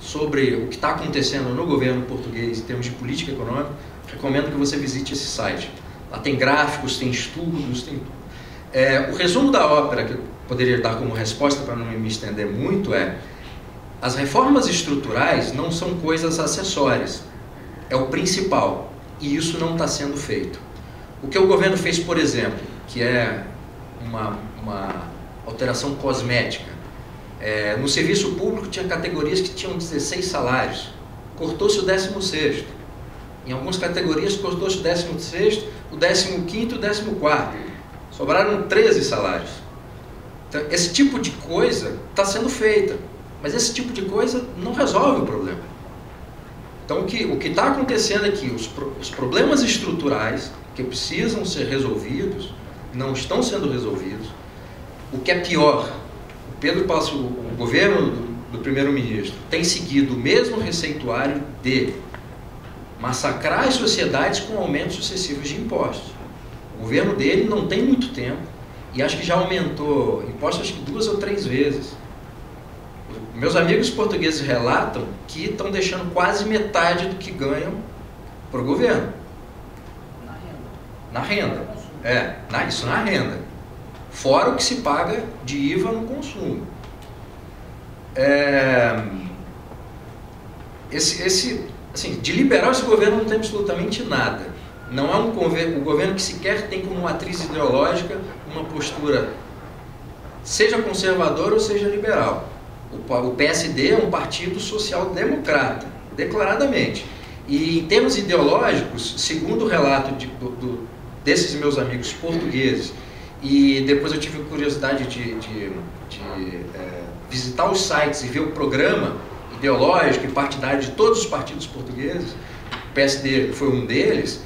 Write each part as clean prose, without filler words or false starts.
sobre o que está acontecendo no governo português em termos de política econômica, recomendo que você visite esse site. Lá tem gráficos, tem estudos, tem tudo. O resumo da ópera que eu poderia dar como resposta, para não me estender muito, as reformas estruturais não são coisas acessórias, é o principal, e isso não está sendo feito. O que o governo fez, por exemplo, que é uma alteração cosmética, no serviço público tinha categorias que tinham 16 salários, cortou-se o 16º. Em algumas categorias cortou-se o 16º, o 15º e o 14º. Sobraram 13 salários. Então, esse tipo de coisa está sendo feita, mas esse tipo de coisa não resolve o problema. Então, o que está acontecendo aqui, os problemas estruturais que precisam ser resolvidos, não estão sendo resolvidos. O que é pior, o governo do primeiro-ministro tem seguido o mesmo receituário de massacrar as sociedades com aumentos sucessivos de impostos. O governo dele não tem muito tempo e acho que já aumentou impostos acho que 2 ou 3 vezes. Meus amigos portugueses relatam que estão deixando quase metade do que ganham para o governo. Na renda. Isso na renda. Fora o que se paga de IVA no consumo. Assim, de liberal esse governo não tem absolutamente nada. Não é um governo que sequer tem como matriz ideológica uma postura, seja conservadora ou seja liberal. O PSD é um partido social-democrata, declaradamente. E em termos ideológicos, segundo o relato desses meus amigos portugueses, e depois eu tive curiosidade de visitar os sites e ver o programa ideológico e partidário de todos os partidos portugueses, o PSD foi um deles.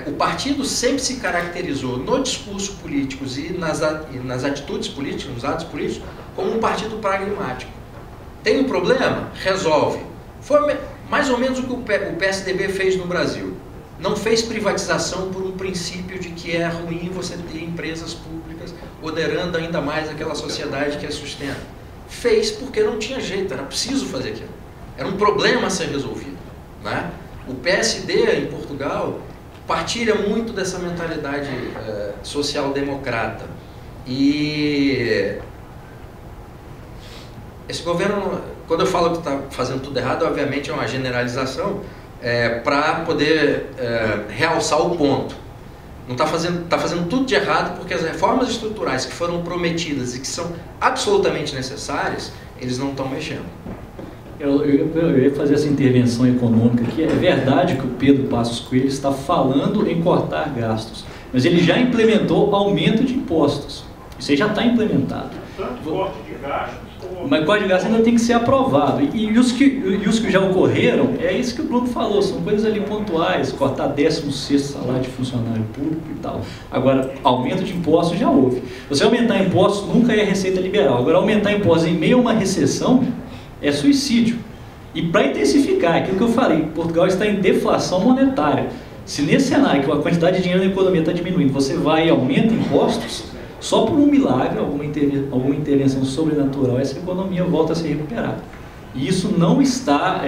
O partido sempre se caracterizou no discurso político e nas atitudes políticas, nos atos políticos, como um partido pragmático. Tem um problema? Resolve. Foi mais ou menos o que o PSDB fez no Brasil. Não fez privatização por um princípio de que é ruim você ter empresas públicas moderando ainda mais aquela sociedade que a sustenta. Fez porque não tinha jeito, era preciso fazer aquilo. Era um problema a ser resolvido, né? O PSD em Portugal partilha muito dessa mentalidade social-democrata. E esse governo, quando eu falo que está fazendo tudo errado, obviamente é uma generalização para poder realçar o ponto. Não está fazendo tudo de errado porque as reformas estruturais que foram prometidas e que são absolutamente necessárias, eles não estão mexendo. Eu ia fazer essa intervenção econômica aqui. É verdade que o Pedro Passos Coelho está falando em cortar gastos, mas ele já implementou aumento de impostos. Isso aí já está implementado. Tanto corte de gastos como... Mas o corte de gastos ainda tem que ser aprovado. E os que já ocorreram, é isso que o Bruno falou, são coisas ali pontuais, cortar 16º salário de funcionário público e tal. Agora, aumento de impostos já houve. Você aumentar impostos nunca é receita liberal. Agora, aumentar impostos em meio a uma recessão é suicídio. E para intensificar, aquilo que eu falei, Portugal está em deflação monetária. Se nesse cenário que a quantidade de dinheiro na economia está diminuindo, você vai e aumenta impostos, só por um milagre, alguma intervenção sobrenatural, essa economia volta a se recuperar. E isso não está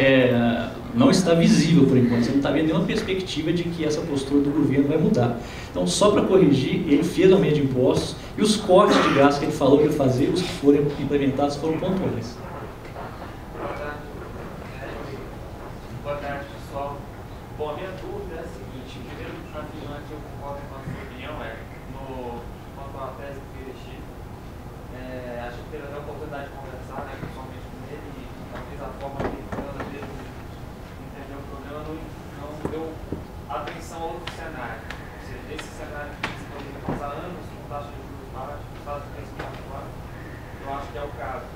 visível por enquanto. Você não está vendo nenhuma perspectiva de que essa postura do governo vai mudar. Então, só para corrigir, ele fez aumento de impostos e os cortes de gastos que ele falou que ia fazer, os que foram implementados, foram pontuais. Boa tarde, pessoal. Bom, a minha dúvida é a seguinte: primeiro, afirmando que eu concordo com a sua opinião, quanto à tese do PDX, acho que teve a oportunidade de conversar, pessoalmente com ele, e talvez a forma americana dele entender o problema não deu atenção a outro cenário. Ou seja, esse cenário que você poderia passar anos com taxa de juros baixas, Estados Unidos particular, eu acho que é o caso.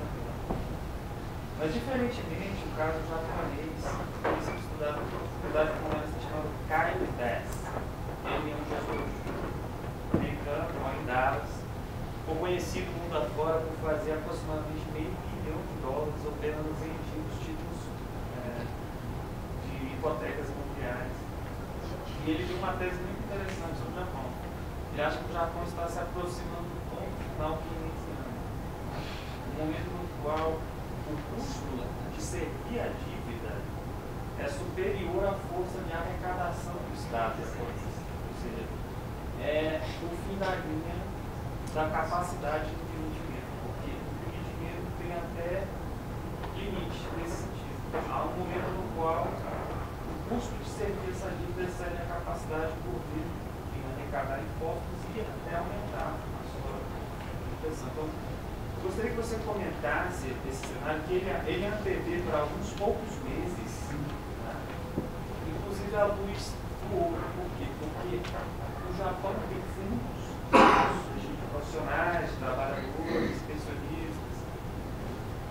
Mas, diferentemente, o caso japonês, eles são estudados por dificuldade de uma chamada Kyle Bass. Ele é um gestor americano, mora em Dallas, ficou conhecido no mundo afora por fazer aproximadamente $500 milhão operando em títulos de hipotecas imobiliárias. E ele tem uma tese muito interessante sobre o Japão. Ele acha que o Japão está se aproximando do ponto final que iniciamos. No momento no qual o custo de de servir a dívida é superior à força de arrecadação do Estado. Ou seja, é o fim da linha da capacidade do dinheiro, porque o dinheiro tem até limite nesse sentido. Há um momento no qual o custo de servir essa dívida excede a capacidade do governo de arrecadar impostos e até aumentar a sua pressão. Então, eu gostaria que você comentasse esse cenário, que ele antevê para alguns poucos meses, né? Inclusive à luz do ouro. Por quê? Porque o Japão tem fundos de profissionais, trabalhadores, pensionistas,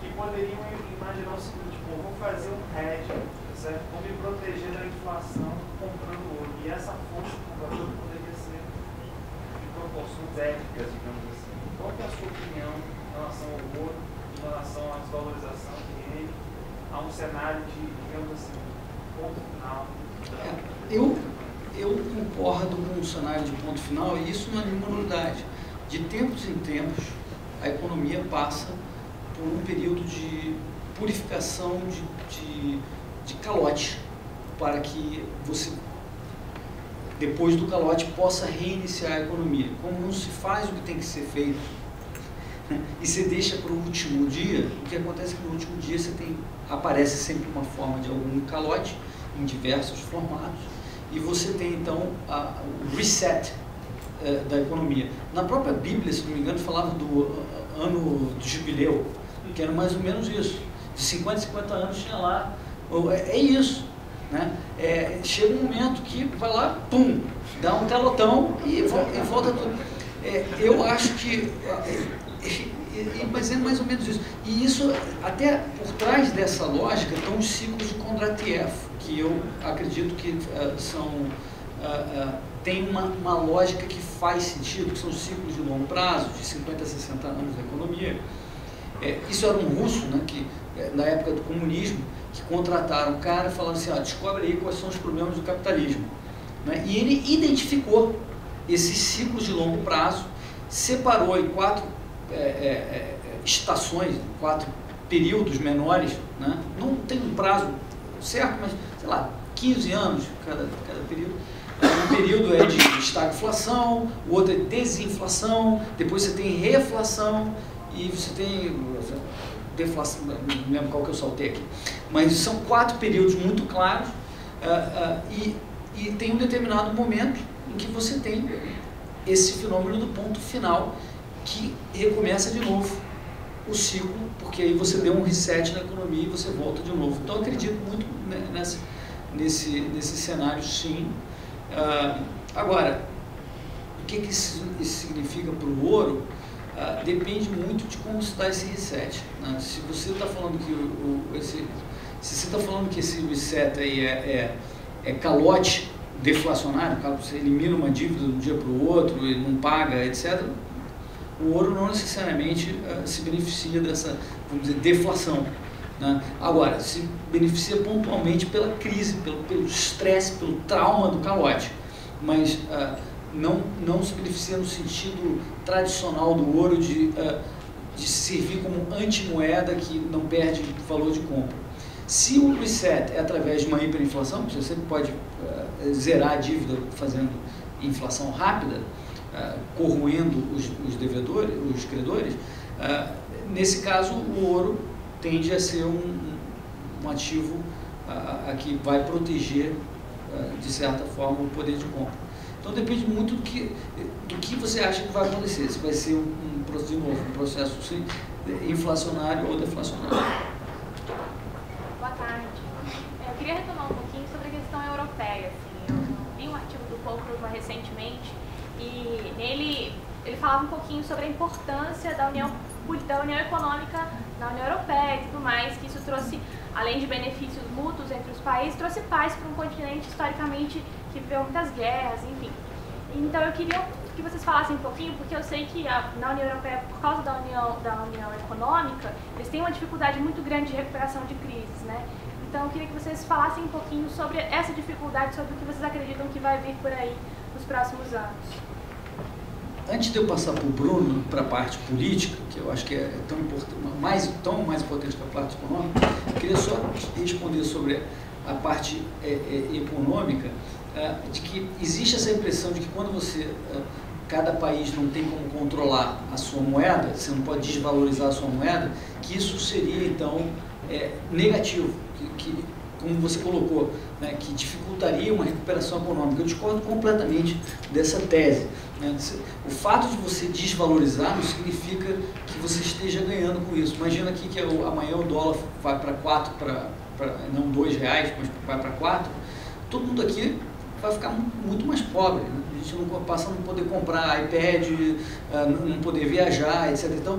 que poderiam imaginar o seguinte: bom, vou fazer um hedge, certo? Vou me proteger da inflação comprando ouro. E essa força compradora poderia ser de proporções éticas, digamos assim. Qual que é a sua opinião em relação ao ouro, em relação à desvalorização dele, a um cenário de, digamos assim, ponto final? Eu concordo com o cenário de ponto final, e isso não é nenhuma novidade. De tempos em tempos, a economia passa por um período de purificação de calote, para que você, depois do calote, possa reiniciar a economia. Como não se faz o que tem que ser feito, né, e você deixa para o último dia, o que acontece é que no último dia aparece sempre uma forma de algum calote, em diversos formatos, e você tem então o reset da economia. Na própria Bíblia, se não me engano, falava do ano do jubileu, que era mais ou menos isso. De 50 a 50 anos tinha lá, é isso, né? Chega um momento que vai lá, pum, dá um calotão e volta tudo. Eu acho que, mas é mais ou menos isso. E isso, até por trás dessa lógica, estão os ciclos de Kondratiev, que eu acredito que tem uma lógica que faz sentido, que são os ciclos de longo prazo, de 50 a 60 anos da economia. Isso era um russo, né, que, na época do comunismo, que contrataram um cara falando assim: descobre aí quais são os problemas do capitalismo. Né? E ele identificou esses ciclos de longo prazo, separou em 4 estações, 4 períodos menores, né? Não tem um prazo certo, mas, sei lá, 15 anos cada período. Um período é de estagflação, o outro é desinflação, depois você tem reflação e você tem deflação, não lembro qual que eu saltei aqui. Mas são 4 períodos muito claros e tem um determinado momento em que você tem esse fenômeno do ponto final, que recomeça de novo o ciclo, porque aí você deu um reset na economia e você volta de novo. Então eu acredito muito nesse cenário, sim. Agora, o que isso significa para o ouro? Depende muito de como se dá esse reset, né? Se você está falando que esse reset aí é calote deflacionário, você elimina uma dívida de um dia para o outro e não paga, etc., o ouro não necessariamente se beneficia dessa, vamos dizer, deflação, né? Agora, se beneficia pontualmente pela crise, pelo estresse, pelo trauma do calote, mas não se beneficia no sentido tradicional do ouro de servir como antimoeda que não perde valor de compra. Se o reset é através de uma hiperinflação, você sempre pode zerar a dívida fazendo inflação rápida, corroendo os devedores, os credores, nesse caso o ouro tende a ser um ativo que vai proteger, de certa forma, o poder de compra. Então depende muito do que você acha que vai acontecer, se vai ser um processo inflacionário ou deflacionário. Boa tarde. Eu queria retomar um pouquinho sobre a questão europeia. Assim, eu vi um artigo do Polkrugman recentemente e nele ele falava um pouquinho sobre a importância da união econômica na União Europeia e tudo mais, que isso trouxe, além de benefícios mútuos entre os países, trouxe paz para um continente historicamente que viveu muitas guerras, enfim. Então eu queria que vocês falassem um pouquinho, porque eu sei que na União Europeia, por causa da união econômica, eles têm uma dificuldade muito grande de recuperação de crises, né? Então eu queria que vocês falassem um pouquinho sobre essa dificuldade, sobre o que vocês acreditam que vai vir por aí nos próximos anos. Antes de eu passar para o Bruno, para a parte política, que eu acho que é tão mais importante que a parte econômica, eu queria só responder sobre a parte econômica, de que existe essa impressão de que quando cada país não tem como controlar a sua moeda, você não pode desvalorizar a sua moeda, que isso seria, então, negativo, que como você colocou, né, que dificultaria uma recuperação econômica. Eu discordo completamente dessa tese. Né? O fato de você desvalorizar não significa que você esteja ganhando com isso. Imagina aqui que amanhã o dólar vai para 4, não R$2, mas vai para 4, todo mundo aqui vai ficar muito mais pobre. Né? A gente não passa a não poder comprar iPad, não poder viajar, etc. Então,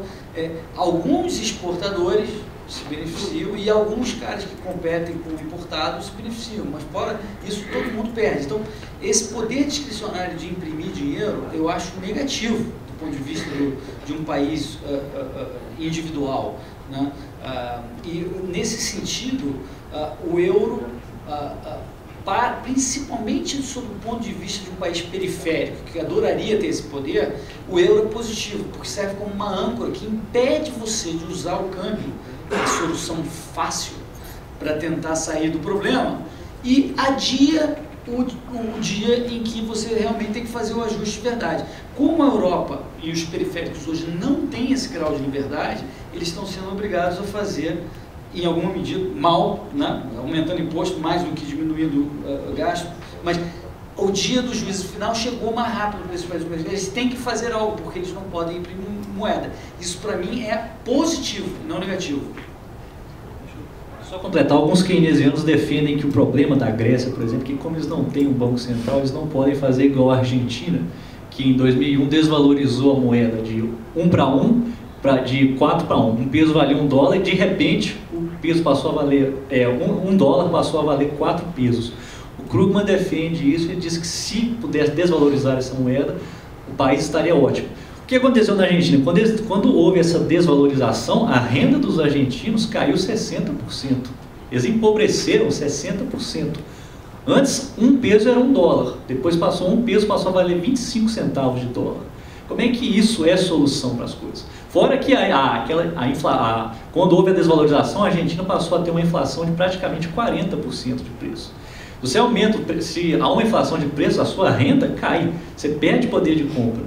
alguns exportadores se beneficiam e alguns caras que competem com importados se beneficiam, mas fora isso todo mundo perde. Então, esse poder discricionário de imprimir dinheiro eu acho negativo do ponto de vista de um país individual. Né? E nesse sentido, o euro, principalmente sob o ponto de vista de um país periférico, que adoraria ter esse poder, o euro é positivo, porque serve como uma âncora que impede você de usar o câmbio, a solução fácil para tentar sair do problema, e adia o dia em que você realmente tem que fazer o ajuste de verdade. Como a Europa e os periféricos hoje não têm esse grau de liberdade, eles estão sendo obrigados a fazer, em alguma medida, mal, né? Aumentando imposto mais do que diminuindo o gasto, mas o dia do juízo final chegou mais rápido para esses países. Eles têm que fazer algo, porque eles não podem imprimir moeda. Isso, para mim, é positivo, não negativo. Só completar, alguns keynesianos defendem que o problema da Grécia, por exemplo, que como eles não têm um banco central, eles não podem fazer igual a Argentina, que em 2001 desvalorizou a moeda de 1 para 1, de 4 para 1. Um peso valia $1 e, de repente, o peso passou a valer, $1 passou a valer 4 pesos. O Krugman defende isso e diz que se pudesse desvalorizar essa moeda, o país estaria ótimo. O que aconteceu na Argentina? Quando houve essa desvalorização, a renda dos argentinos caiu 60%. Eles empobreceram 60%. Antes, um peso era $1. Depois um peso passou a valer 25 centavos de dólar. Como é que isso é solução para as coisas? Fora que quando houve a desvalorização, a Argentina passou a ter uma inflação de praticamente 40% de preço. Se há uma inflação de preço, a sua renda cai, você perde poder de compra.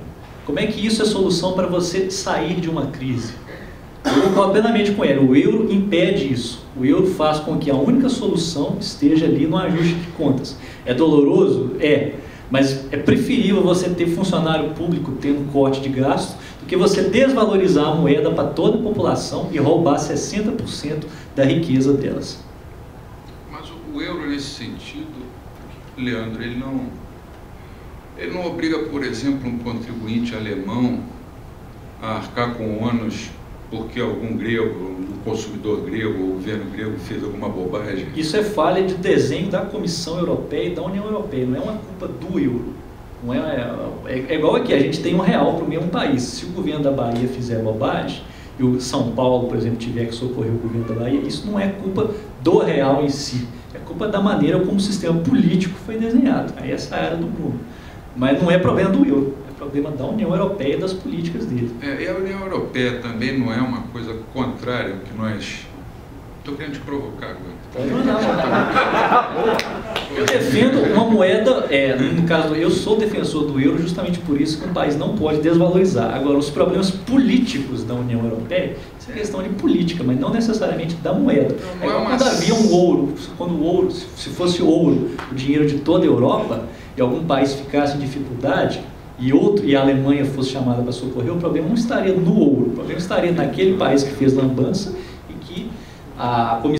Como é que isso é solução para você sair de uma crise? Eu concordo plenamente com ele, o euro impede isso. O euro faz com que a única solução esteja ali no ajuste de contas. É doloroso? É. Mas é preferível você ter funcionário público tendo corte de gasto do que você desvalorizar a moeda para toda a população e roubar 60% da riqueza delas. Mas o euro, nesse sentido, Leandro, ele não obriga, por exemplo, um contribuinte alemão a arcar com ônus porque algum grego, um consumidor grego ou o governo grego fez alguma bobagem. Isso é falha de desenho da Comissão Europeia e da União Europeia, não é uma culpa do euro. Não é igual aqui, a gente tem R$1 para o mesmo país. Se o governo da Bahia fizer bobagem e o São Paulo, por exemplo, tiver que socorrer o governo da Bahia, isso não é culpa do real em si, é culpa da maneira como o sistema político foi desenhado. Aí essa é a área do Bruno. Mas não é problema do euro, é problema da União Europeia e das políticas dele. E a União Europeia também não é uma coisa contrária ao que nós... Estou querendo te provocar agora. Eu defendo uma moeda, no caso, eu sou defensor do euro justamente por isso que um país não pode desvalorizar. Agora, os problemas políticos da União Europeia, isso é questão de política, mas não necessariamente da moeda. Quando havia um ouro, quando o ouro, se fosse ouro, o dinheiro de toda a Europa, e algum país ficasse em dificuldade, e a Alemanha fosse chamada para socorrer, o problema não estaria no ouro, o problema estaria naquele país que fez lambança e que a Comissão